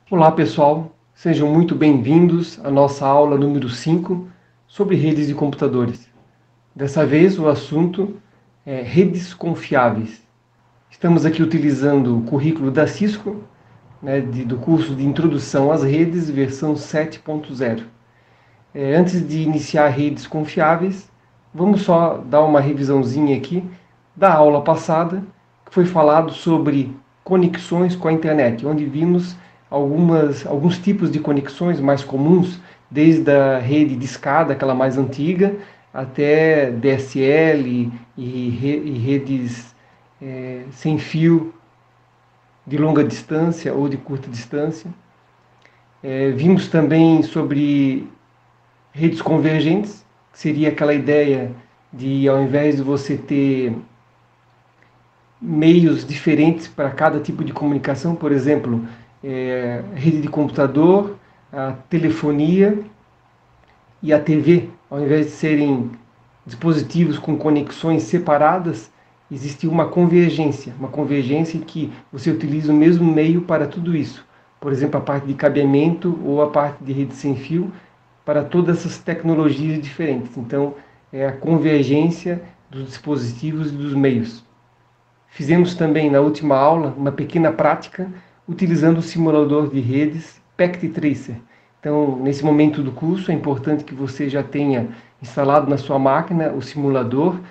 Olá pessoal, sejam muito bem-vindos à nossa aula número 5 sobre redes de computadores. Dessa vez o assunto é redes confiáveis. Estamos aqui utilizando o currículo da Cisco, do curso de Introdução às Redes, versão 7.0. Antes de iniciar redes confiáveis, vamos só dar uma revisãozinha aqui da aula passada, que foi falado sobre conexões com a internet, onde vimos alguns tipos de conexões mais comuns, desde a rede de escada, aquela mais antiga, até DSL e redes sem fio de longa distância ou de curta distância. Vimos também sobre redes convergentes, que seria aquela ideia de, ao invés de você ter meios diferentes para cada tipo de comunicação, por exemplo, rede de computador, a telefonia e a TV, ao invés de serem dispositivos com conexões separadas, existe uma convergência em que você utiliza o mesmo meio para tudo isso. Por exemplo, a parte de cabeamento ou a parte de rede sem fio, para todas essas tecnologias diferentes. Então, é a convergência dos dispositivos e dos meios. Fizemos também na última aula uma pequena prática utilizando o simulador de redes Packet Tracer. Então, nesse momento do curso, é importante que você já tenha instalado na sua máquina o simulador,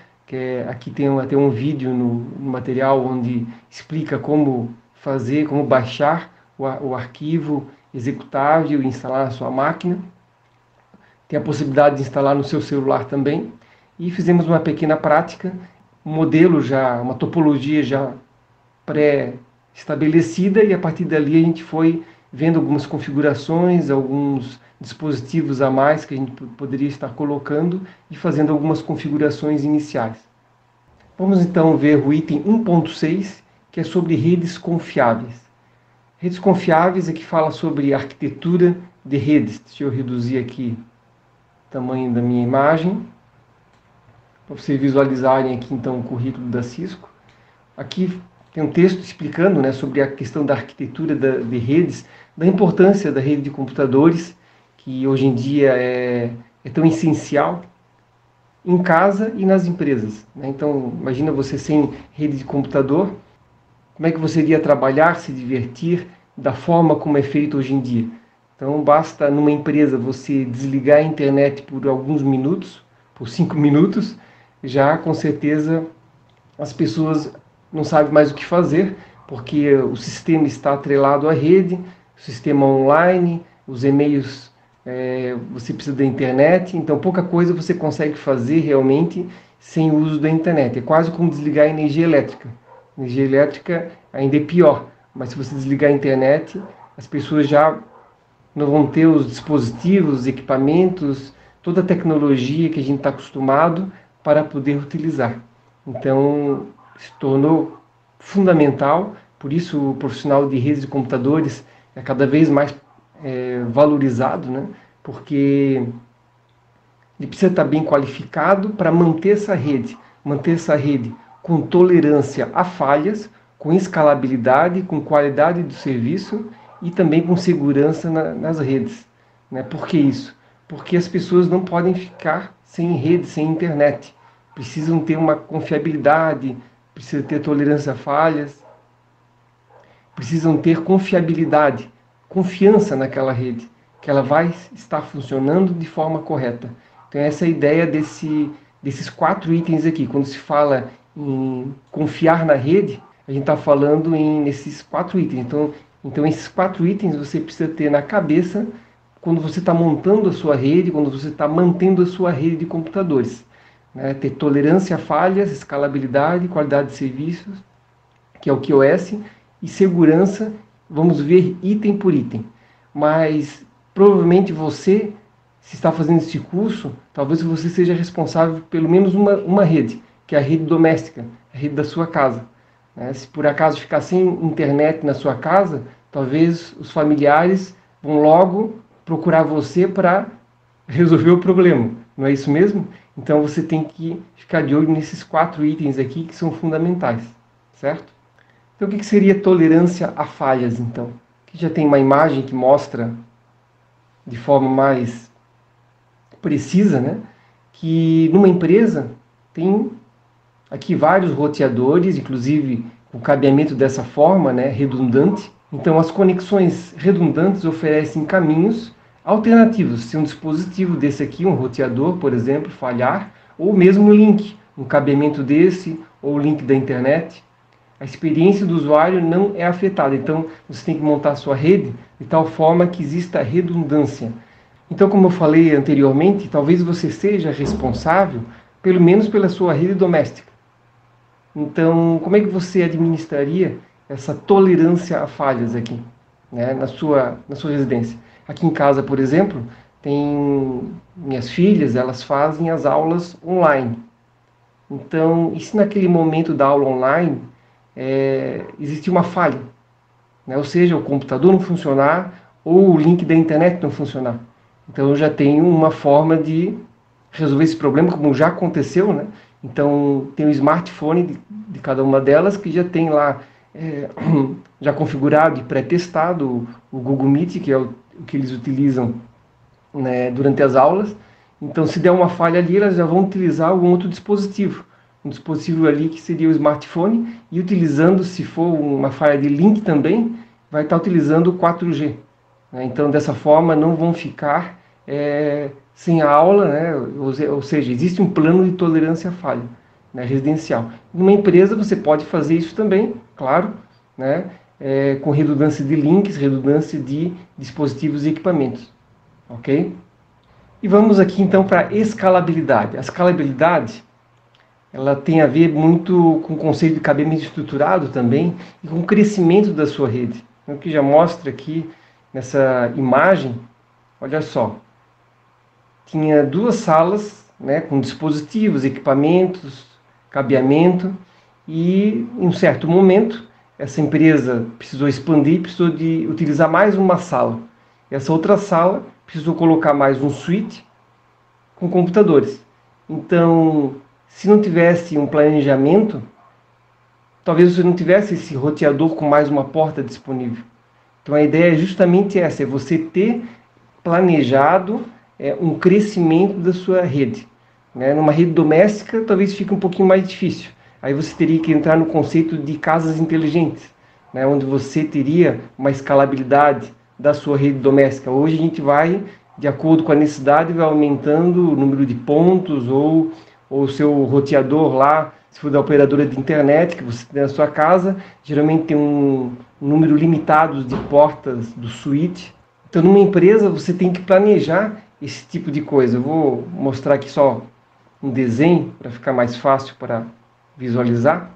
aqui tem até um vídeo no material onde explica como fazer, como baixar o arquivo executável e instalar na sua máquina. Tem a possibilidade de instalar no seu celular também. E fizemos uma pequena prática, um modelo já, uma topologia já pré-estabelecida, e a partir dali a gente foi vendo algumas configurações, alguns dispositivos a mais que a gente poderia estar colocando e fazendo algumas configurações iniciais. Vamos então ver o item 1.6, que é sobre redes confiáveis. Redes confiáveis é que fala sobre arquitetura de redes. Deixa eu reduzir aqui o tamanho da minha imagem, para vocês visualizarem aqui então o currículo da Cisco. Aqui tem um texto explicando, sobre a questão da arquitetura de redes, da importância da rede de computadores, que hoje em dia é tão essencial em casa e nas empresas. Então, imagina você sem rede de computador, como é que você iria trabalhar, se divertir da forma como é feito hoje em dia? Então, basta numa empresa você desligar a internet por alguns minutos, por 5 minutos, já com certeza as pessoas não sabem mais o que fazer, porque o sistema está atrelado à rede, o sistema online, os e-mails, você precisa da internet, então pouca coisa você consegue fazer realmente sem o uso da internet. É quase como desligar a energia elétrica. A energia elétrica ainda é pior, mas se você desligar a internet, as pessoas já não vão ter os dispositivos, os equipamentos, toda a tecnologia que a gente está acostumado para poder utilizar. Então, se tornou fundamental, por isso o profissional de redes de computadores é cada vez mais valorizado, porque ele precisa estar bem qualificado para manter essa rede com tolerância a falhas, com escalabilidade, com qualidade do serviço e também com segurança nas redes. Por que isso? Porque as pessoas não podem ficar sem rede, sem internet. Precisam ter uma confiabilidade, precisam ter tolerância a falhas, precisam ter confiabilidade, confiança naquela rede, que ela vai estar funcionando de forma correta. Então essa é a ideia desses 4 itens aqui. Quando se fala em confiar na rede, a gente está falando nesses 4 itens. Então esses 4 itens você precisa ter na cabeça quando você está montando a sua rede, quando você está mantendo a sua rede de computadores. Ter tolerância a falhas, escalabilidade, qualidade de serviços, que é o QoS, e segurança, vamos ver item por item. Mas provavelmente você, se está fazendo esse curso, talvez você seja responsável por pelo menos uma rede, que é a rede doméstica, a rede da sua casa. Se por acaso ficar sem internet na sua casa, talvez os familiares vão logo procurar você para resolver o problema. Não é isso mesmo? Então você tem que ficar de olho nesses 4 itens aqui que são fundamentais, certo? Então o que seria tolerância a falhas, então? O Aqui já tem uma imagem que mostra de forma mais precisa, né, que numa empresa tem aqui vários roteadores, inclusive o cabeamento dessa forma, né, redundante. Então as conexões redundantes oferecem caminhos alternativos. Se um dispositivo desse aqui, um roteador, por exemplo, falhar, ou mesmo um link, um cabeamento desse, ou o link da internet, a experiência do usuário não é afetada. Então você tem que montar a sua rede de tal forma que exista redundância. Então, como eu falei anteriormente, talvez você seja responsável, pelo menos pela sua rede doméstica. Então, como é que você administraria essa tolerância a falhas aqui, né, na sua residência? Aqui em casa, por exemplo, tem minhas filhas, elas fazem as aulas online. Então, e se naquele momento da aula online existe uma falha, né? Ou seja, o computador não funcionar ou o link da internet não funcionar? Então, eu já tenho uma forma de resolver esse problema, como já aconteceu, né? Então, tem o smartphone de cada uma delas que já tem lá, já configurado e pré-testado o Google Meet, que é o que eles utilizam, né, durante as aulas. Então, se der uma falha ali, elas já vão utilizar algum outro dispositivo. Um dispositivo ali que seria o smartphone, e utilizando, se for uma falha de link também, vai estar utilizando o 4G. Né? Então, dessa forma, não vão ficar sem a aula, né? Ou seja, existe um plano de tolerância à falha, né, residencial. Numa empresa você pode fazer isso também, claro, né, com redundância de links, redundância de dispositivos e equipamentos, ok? E vamos aqui então para a escalabilidade. A escalabilidade, ela tem a ver muito com o conceito de cabeamento estruturado também e com o crescimento da sua rede. O que já mostra aqui nessa imagem, olha só, tinha duas salas, né, com dispositivos, equipamentos, cabeamento, e em um certo momento essa empresa precisou expandir, precisou de utilizar mais uma sala. Essa outra sala precisou colocar mais um suíte com computadores. Então, se não tivesse um planejamento, talvez você não tivesse esse roteador com mais uma porta disponível. Então a ideia é justamente essa, é você ter planejado um crescimento da sua rede. Né? Numa rede doméstica, talvez fique um pouquinho mais difícil. Aí você teria que entrar no conceito de casas inteligentes, né? Onde você teria uma escalabilidade da sua rede doméstica. Hoje a gente vai, de acordo com a necessidade, vai aumentando o número de pontos ou o seu roteador lá, se for da operadora de internet que você tem na sua casa, geralmente tem um número limitado de portas do switch. Então, numa empresa, você tem que planejar esse tipo de coisa. Eu vou mostrar aqui só um desenho para ficar mais fácil para visualizar.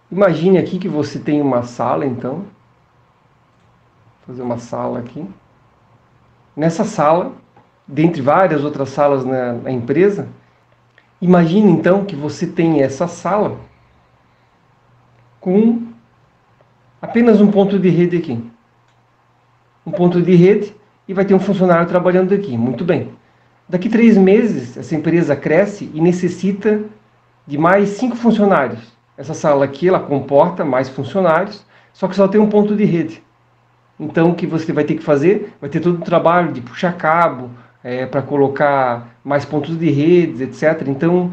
Imagine aqui que você tem uma sala, então. Vou fazer uma sala aqui. Nessa sala, dentre várias outras salas na empresa, imagine então que você tem essa sala com apenas um ponto de rede aqui. Um ponto de rede e vai ter um funcionário trabalhando aqui. Muito bem. Daqui 3 meses, essa empresa cresce e necessita de mais 5 funcionários. Essa sala aqui, ela comporta mais funcionários, só que só tem um ponto de rede. Então, o que você vai ter que fazer? Vai ter todo o trabalho de puxar cabo, para colocar mais pontos de redes, etc. Então,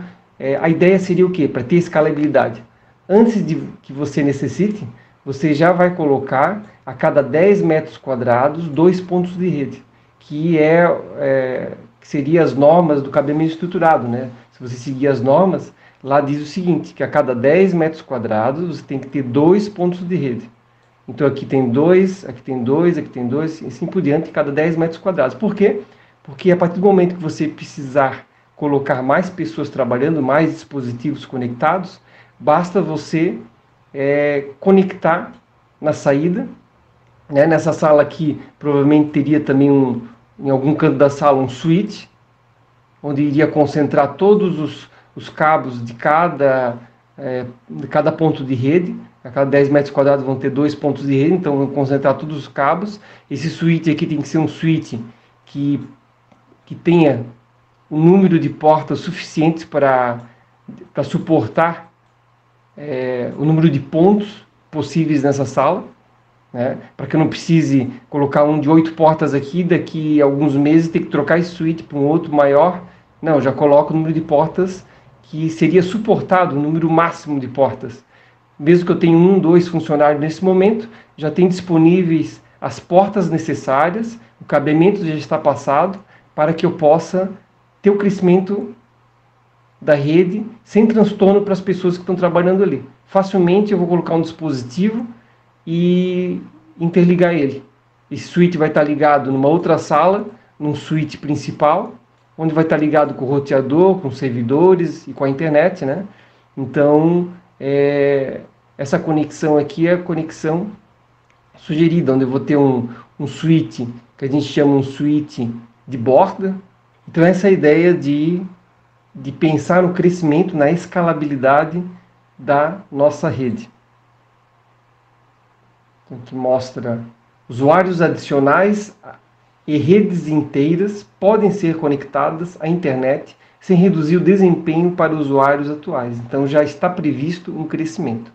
a ideia seria o quê? Para ter escalabilidade. Antes de que você necessite, você já vai colocar a cada 10 metros quadrados 2 pontos de rede, que que seria as normas do cabeamento estruturado, né? Se você seguir as normas, lá diz o seguinte, que a cada 10 metros quadrados você tem que ter 2 pontos de rede. Então aqui tem 2, aqui tem 2, aqui tem 2, e assim por diante, cada 10 metros quadrados. Por quê? Porque a partir do momento que você precisar colocar mais pessoas trabalhando, mais dispositivos conectados, basta você conectar na saída, né? Nessa sala aqui, provavelmente teria também em algum canto da sala um switch, onde iria concentrar todos os cabos de cada ponto de rede. A cada 10 metros quadrados vão ter 2 pontos de rede, então vão concentrar todos os cabos. Esse switch aqui tem que ser um switch que tenha um número de portas suficientes para suportar o número de pontos possíveis nessa sala. né? Para que eu não precise colocar um de 8 portas aqui, daqui a alguns meses ter que trocar esse switch para um outro maior. Não, já coloco o número de portas que seria suportado, o número máximo de portas. Mesmo que eu tenha 1, 2 funcionários nesse momento, já tem disponíveis as portas necessárias, o cabeamento já está passado, para que eu possa ter o crescimento da rede sem transtorno para as pessoas que estão trabalhando ali. Facilmente eu vou colocar um dispositivo e interligar ele. Esse switch vai estar ligado numa outra sala, num switch principal, onde vai estar ligado com o roteador, com os servidores e com a internet, né? Então, essa conexão aqui é a conexão sugerida, onde eu vou ter um switch, que a gente chama um switch de borda. Então, essa é a ideia de pensar no crescimento, na escalabilidade da nossa rede. Então, que mostra usuários adicionais e redes inteiras podem ser conectadas à internet sem reduzir o desempenho para usuários atuais. Então já está previsto um crescimento.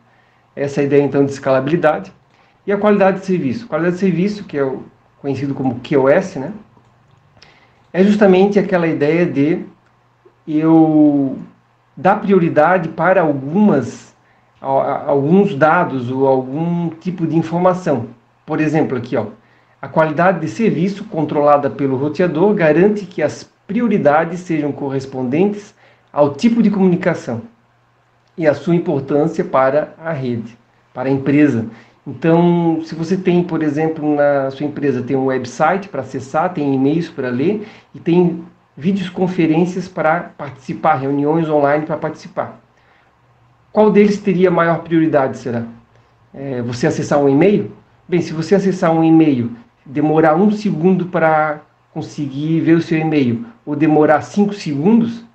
Essa é a ideia então de escalabilidade. E a qualidade de serviço. A qualidade de serviço, que é o conhecido como QoS, né? É justamente aquela ideia de eu dar prioridade para alguns dados ou algum tipo de informação. Por exemplo, aqui, ó, a qualidade de serviço controlada pelo roteador garante que as prioridades sejam correspondentes ao tipo de comunicação e a sua importância para a rede, para a empresa. Então, se você tem, por exemplo, na sua empresa, tem um website para acessar, tem e-mails para ler e tem videoconferências para participar, reuniões online para participar. Qual deles teria maior prioridade, será? Você acessar um e-mail? Bem, se você acessar um e-mail, demorar 1 segundo para conseguir ver o seu e-mail, ou demorar 5 segundos,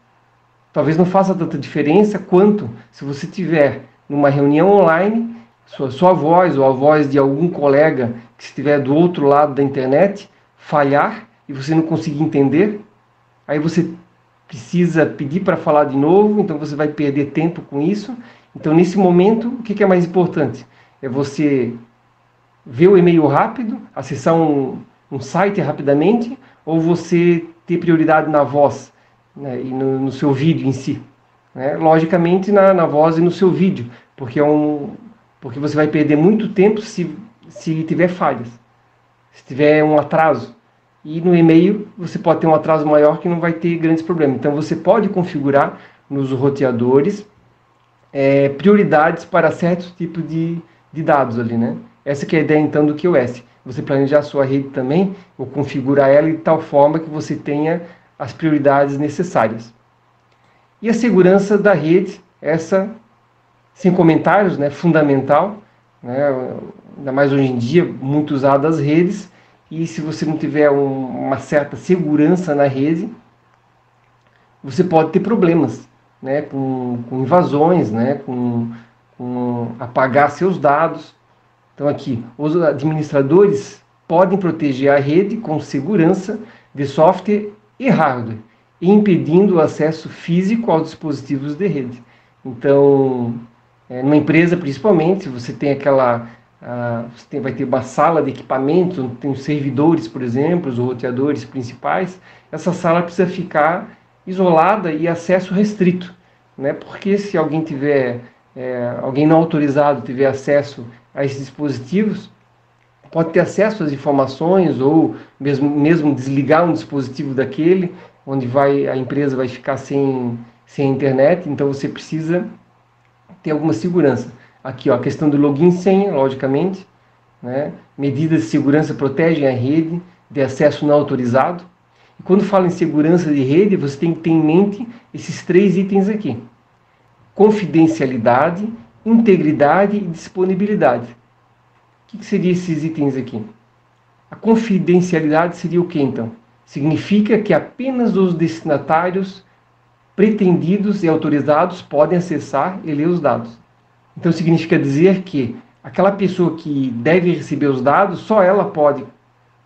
talvez não faça tanta diferença quanto se você tiver numa reunião online, sua voz ou a voz de algum colega que estiver do outro lado da internet falhar e você não conseguir entender, aí você precisa pedir para falar de novo, então você vai perder tempo com isso. Então, nesse momento, o que é mais importante? É você ver o e-mail rápido, acessar um site rapidamente, ou você ter prioridade na voz, né, e no seu vídeo em si. Né? Logicamente, na voz e no seu vídeo, porque você vai perder muito tempo se tiver falhas, se tiver um atraso. E no e-mail você pode ter um atraso maior que não vai ter grandes problemas. Então você pode configurar nos roteadores prioridades para certos tipos de dados ali, né? Essa que é a ideia então do QoS. Você planejar a sua rede também, ou configurar ela de tal forma que você tenha as prioridades necessárias. E a segurança da rede, essa, sem comentários, né, fundamental, né, ainda mais hoje em dia, muito usada as redes. E se você não tiver uma certa segurança na rede, você pode ter problemas, né, com invasões, né, com apagar seus dados. Então aqui, os administradores podem proteger a rede com segurança de software e hardware, impedindo o acesso físico aos dispositivos de rede. Então, numa empresa principalmente, você tem vai ter uma sala de equipamentos, onde tem os servidores, por exemplo, os roteadores principais. Essa sala precisa ficar isolada e acesso restrito, né? Porque se alguém alguém não autorizado tiver acesso a esses dispositivos, pode ter acesso às informações ou mesmo desligar um dispositivo daquele, onde a empresa vai ficar sem internet. Então você precisa ter alguma segurança. Aqui, ó, a questão do login e senha, logicamente, né? Medidas de segurança protegem a rede de acesso não autorizado. E quando fala em segurança de rede, você tem que ter em mente esses 3 itens aqui: confidencialidade, integridade e disponibilidade. O que seriam esses itens aqui? A confidencialidade seria o que, então? Significa que apenas os destinatários pretendidos e autorizados podem acessar e ler os dados. Então significa dizer que aquela pessoa que deve receber os dados, só ela pode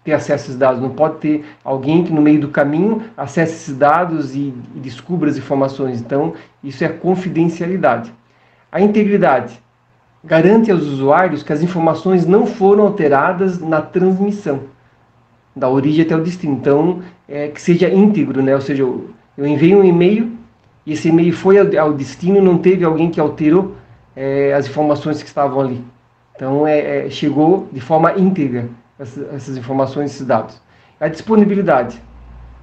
ter acesso a esses dados. Não pode ter alguém que no meio do caminho acesse esses dados e descubra as informações. Então isso é a confidencialidade. A integridade. garante aos usuários que as informações não foram alteradas na transmissão, da origem até o destino. Então, que seja íntegro, né? Ou seja, eu enviei um e-mail e esse e-mail foi ao destino, não teve alguém que alterou as informações que estavam ali. Então, chegou de forma íntegra essas informações, esses dados. A disponibilidade,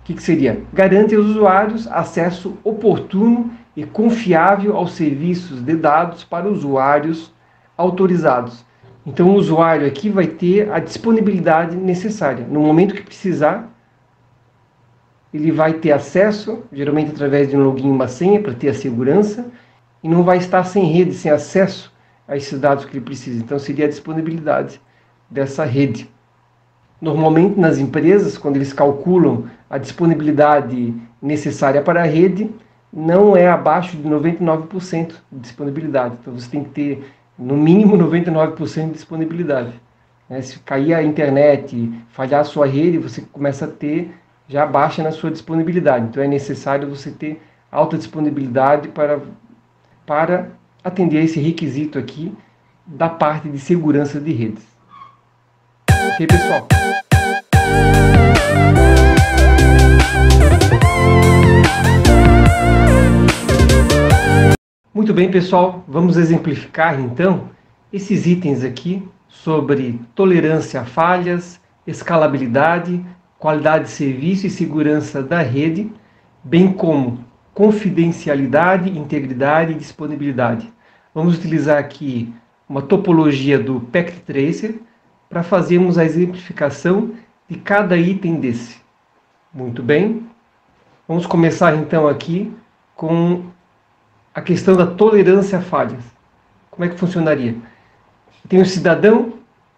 o que seria? Garante aos usuários acesso oportuno e confiável aos serviços de dados para usuários autorizados. Então, o usuário aqui vai ter a disponibilidade necessária. No momento que precisar, ele vai ter acesso, geralmente através de um login e uma senha, para ter a segurança, e não vai estar sem rede, sem acesso a esses dados que ele precisa. Então, seria a disponibilidade dessa rede. Normalmente, nas empresas, quando eles calculam a disponibilidade necessária para a rede, não é abaixo de 99% de disponibilidade. Então, você tem que ter, no mínimo, 99% de disponibilidade. Se cair a internet, falhar a sua rede, você começa a ter, já baixa na sua disponibilidade. Então, é necessário você ter alta disponibilidade para atender esse requisito aqui da parte de segurança de redes. Ok, pessoal? Muito bem, pessoal, vamos exemplificar então esses itens aqui sobre tolerância a falhas, escalabilidade, qualidade de serviço e segurança da rede, bem como confidencialidade, integridade e disponibilidade. Vamos utilizar aqui uma topologia do Packet Tracer para fazermos a exemplificação de cada item desse. Muito bem, vamos começar então aqui com a questão da tolerância a falhas. Como é que funcionaria? Eu tenho um cidadão,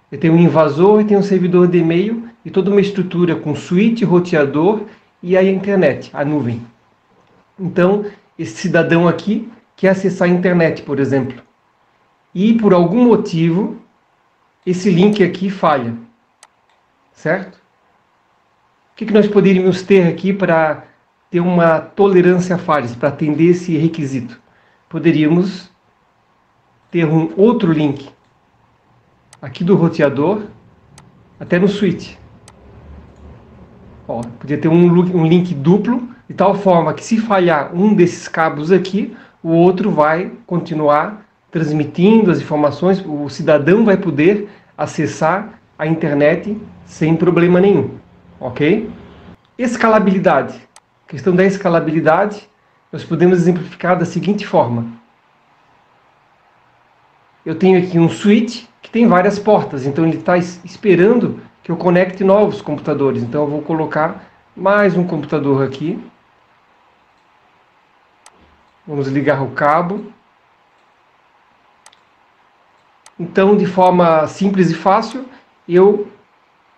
eu tenho um invasor, eu tenho um servidor de e-mail e toda uma estrutura com switch, roteador e a internet, a nuvem. Então, esse cidadão aqui quer acessar a internet, por exemplo. E por algum motivo, esse link aqui falha. Certo? O que nós poderíamos ter aqui para ter uma tolerância a falhas, para atender esse requisito? Poderíamos ter um outro link aqui do roteador até no switch. Podia ter um link duplo, de tal forma que se falhar um desses cabos aqui, o outro vai continuar transmitindo as informações, o cidadão vai poder acessar a internet sem problema nenhum. Ok? Escalabilidade. A questão da escalabilidade, nós podemos exemplificar da seguinte forma. Eu tenho aqui um switch que tem várias portas, então ele está esperando que eu conecte novos computadores. Então eu vou colocar mais um computador aqui. Vamos ligar o cabo. Então, de forma simples e fácil, eu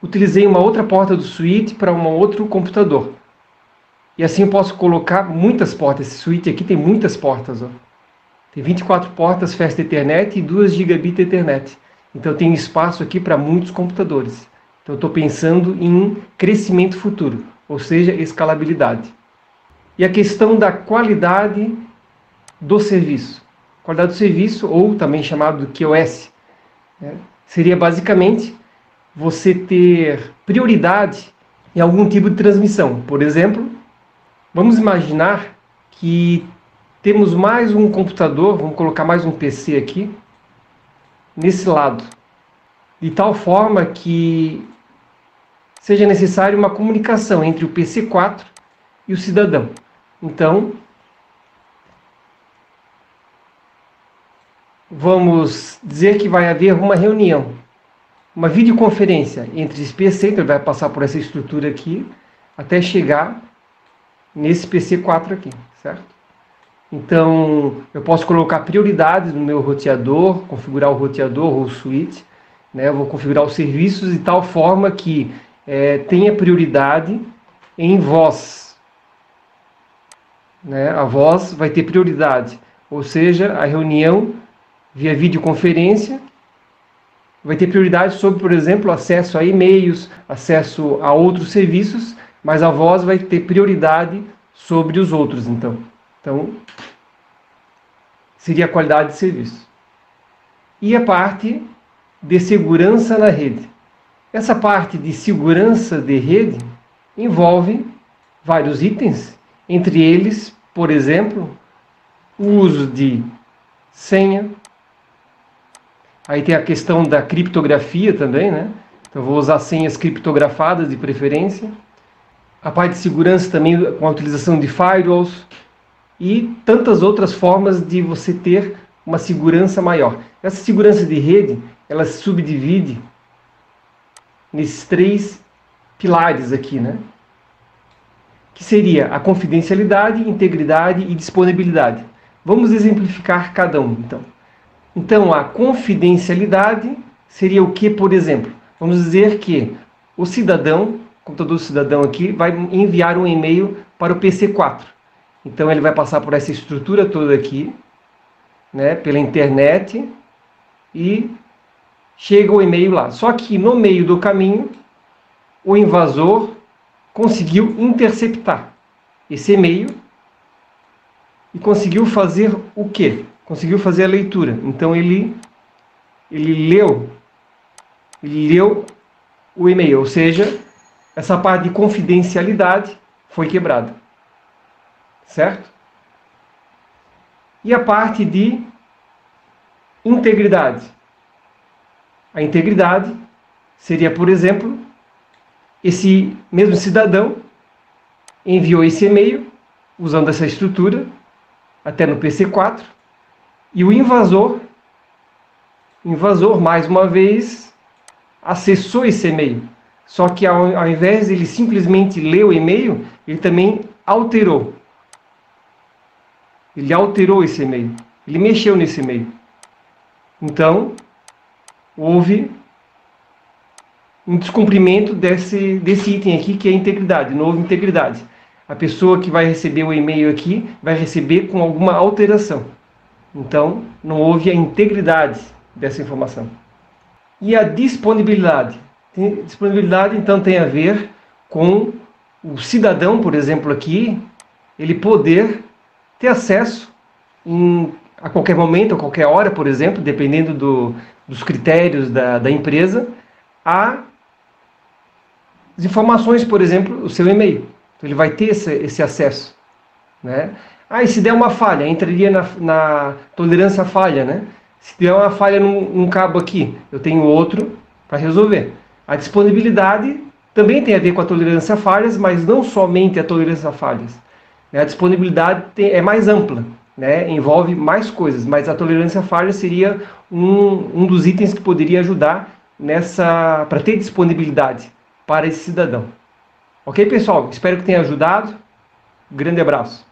utilizei uma outra porta do switch para um outro computador. E assim eu posso colocar muitas portas. Esse switch aqui tem muitas portas. Tem 24 portas Fast Ethernet e 2 Gigabit Ethernet. Então eu tenho espaço aqui para muitos computadores. Então eu estou pensando em crescimento futuro, ou seja, escalabilidade. E a questão da qualidade do serviço. Qualidade do serviço, ou também chamado de QoS, seria basicamente você ter prioridade em algum tipo de transmissão. Por exemplo, vamos imaginar que temos mais um computador, vamos colocar mais um PC aqui, nesse lado, de tal forma que seja necessária uma comunicação entre o PC4 e o cidadão. Então, vamos dizer que vai haver uma reunião, uma videoconferência entre esse PC, então ele vai passar por essa estrutura aqui, até chegar nesse PC4 aqui, certo? Então, eu posso colocar prioridades no meu roteador, configurar o roteador ou o switch, né? Eu vou configurar os serviços de tal forma que tenha prioridade em voz. Né? A voz vai ter prioridade, ou seja, a reunião via videoconferência vai ter prioridade sobre, por exemplo, acesso a e-mails, acesso a outros serviços, mas a voz vai ter prioridade sobre os outros, então seria a qualidade de serviço. e a parte de segurança na rede. Essa parte de segurança de rede envolve vários itens, entre eles, por exemplo, o uso de senha. Aí tem a questão da criptografia também, né? Então vou usar senhas criptografadas de preferência. A parte de segurança também com a utilização de firewalls e tantas outras formas de você ter uma segurança maior. Essa segurança de rede, ela se subdivide nesses 3 pilares aqui, né? Que seria a confidencialidade, integridade e disponibilidade. Vamos exemplificar cada um, então. Então, a confidencialidade seria o que, por exemplo? Vamos dizer que o cidadão, o computador do cidadão aqui, vai enviar um e-mail para o PC4. Então, ele vai passar por essa estrutura toda aqui, né, pela internet, e chega o e-mail lá. Só que no meio do caminho, o invasor conseguiu interceptar esse e-mail e conseguiu fazer o quê? Conseguiu fazer a leitura. Então ele leu o e-mail, ou seja, essa parte de confidencialidade foi quebrada. Certo? E a parte de integridade. A integridade seria, por exemplo, esse mesmo cidadão enviou esse e-mail usando essa estrutura até no PC4 e o invasor mais uma vez acessou esse e-mail. Só que ao invés de ele simplesmente ler o e-mail, ele também alterou. Ele alterou esse e-mail. Ele mexeu nesse e-mail. Então, houve um descumprimento desse item aqui, que é a integridade. Não houve integridade. A pessoa que vai receber o e-mail aqui vai receber com alguma alteração. Então, não houve a integridade dessa informação. E a disponibilidade. Disponibilidade, então, tem a ver com o cidadão, por exemplo, aqui, ele poder ter acesso a qualquer momento, a qualquer hora, por exemplo, dependendo dos critérios da empresa, as informações, por exemplo, o seu e-mail. Então, ele vai ter esse acesso, né? E se der uma falha, entraria na tolerância à falha, né? Se der uma falha num cabo aqui, eu tenho outro para resolver. A disponibilidade também tem a ver com a tolerância a falhas, mas não somente a tolerância a falhas. A disponibilidade é mais ampla, né? Envolve mais coisas, mas a tolerância a falhas seria um dos itens que poderia ajudar para ter disponibilidade para esse cidadão. Ok, pessoal? Espero que tenha ajudado. Grande abraço.